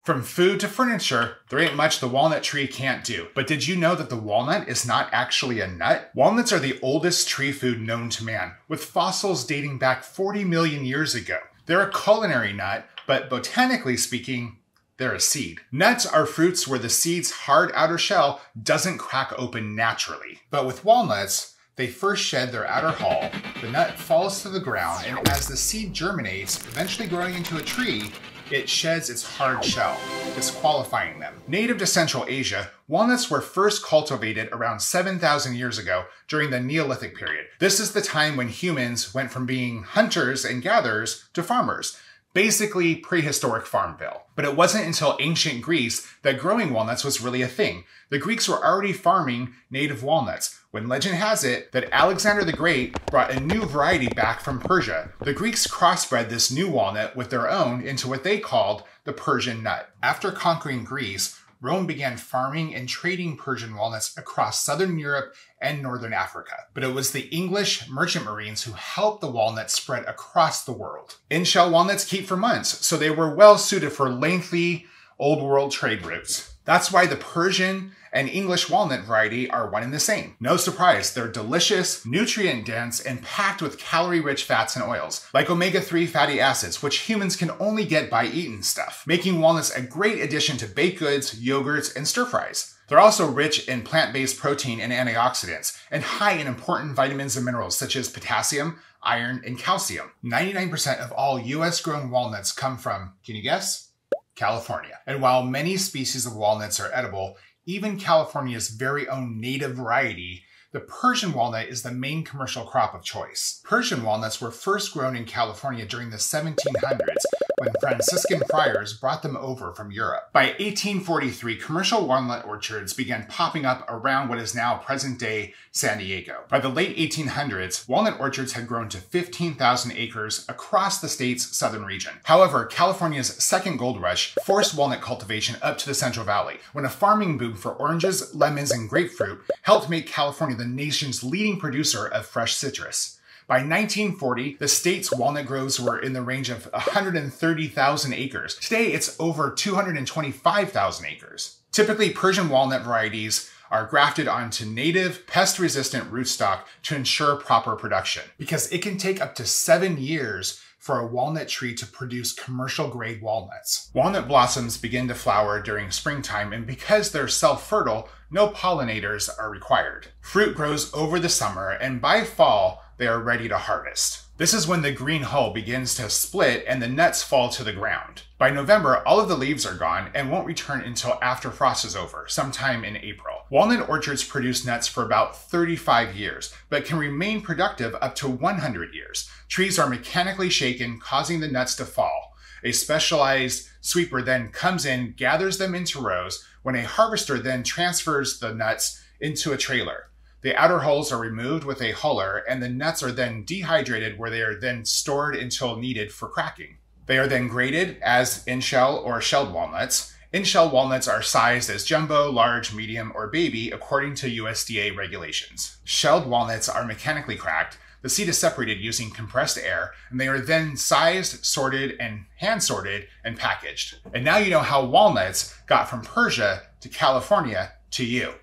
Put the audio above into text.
From food to furniture, there ain't much the walnut tree can't do. But did you know that the walnut is not actually a nut? Walnuts are the oldest tree food known to man, with fossils dating back 40 million years ago. They're a culinary nut, but botanically speaking, they're a seed. Nuts are fruits where the seed's hard outer shell doesn't crack open naturally. But with walnuts, they first shed their outer hull, the nut falls to the ground, and as the seed germinates, eventually growing into a tree, it sheds its hard shell, disqualifying them. Native to Central Asia, walnuts were first cultivated around 7,000 years ago during the Neolithic period. This is the time when humans went from being hunters and gatherers to farmers. Basically prehistoric Farmville. But it wasn't until ancient Greece that growing walnuts was really a thing. The Greeks were already farming native walnuts, when legend has it that Alexander the Great brought a new variety back from Persia. The Greeks crossbred this new walnut with their own into what they called the Persian nut. After conquering Greece, Rome began farming and trading Persian walnuts across southern Europe and northern Africa. But it was the English merchant marines who helped the walnut spread across the world. In-shell walnuts keep for months, so they were well suited for lengthy old world trade routes. That's why the Persian and English walnut variety are one and the same. No surprise, they're delicious, nutrient-dense, and packed with calorie-rich fats and oils, like omega-3 fatty acids, which humans can only get by eating stuff, making walnuts a great addition to baked goods, yogurts, and stir-fries. They're also rich in plant-based protein and antioxidants, and high in important vitamins and minerals such as potassium, iron, and calcium. 99% of all US-grown walnuts come from, can you guess? California. And while many species of walnuts are edible, even California's very own native variety, the Persian walnut is the main commercial crop of choice. Persian walnuts were first grown in California during the 1700s when Franciscan friars brought them over from Europe. By 1843, commercial walnut orchards began popping up around what is now present-day San Diego. By the late 1800s, walnut orchards had grown to 15,000 acres across the state's southern region. However, California's second gold rush forced walnut cultivation up to the Central Valley, when a farming boom for oranges, lemons, and grapefruit helped make California the nation's leading producer of fresh citrus. By 1940, the state's walnut groves were in the range of 130,000 acres. Today, it's over 225,000 acres. Typically, Persian walnut varieties are grafted onto native, pest-resistant rootstock to ensure proper production, because it can take up to 7 years for a walnut tree to produce commercial-grade walnuts. Walnut blossoms begin to flower during springtime, and because they're self-fertile, no pollinators are required. Fruit grows over the summer, and by fall, they are ready to harvest. This is when the green hull begins to split and the nuts fall to the ground. By November, all of the leaves are gone and won't return until after frost is over, sometime in April. Walnut orchards produce nuts for about 35 years, but can remain productive up to 100 years. Trees are mechanically shaken, causing the nuts to fall. A specialized sweeper then comes in, gathers them into rows, when a harvester then transfers the nuts into a trailer. The outer hulls are removed with a huller, and the nuts are then dehydrated, where they are then stored until needed for cracking. They are then graded as in-shell or shelled walnuts. In-shell walnuts are sized as jumbo, large, medium, or baby according to USDA regulations. Shelled walnuts are mechanically cracked. The seed is separated using compressed air, and they are then sized, sorted, and hand-sorted and packaged. And now you know how walnuts got from Persia to California to you.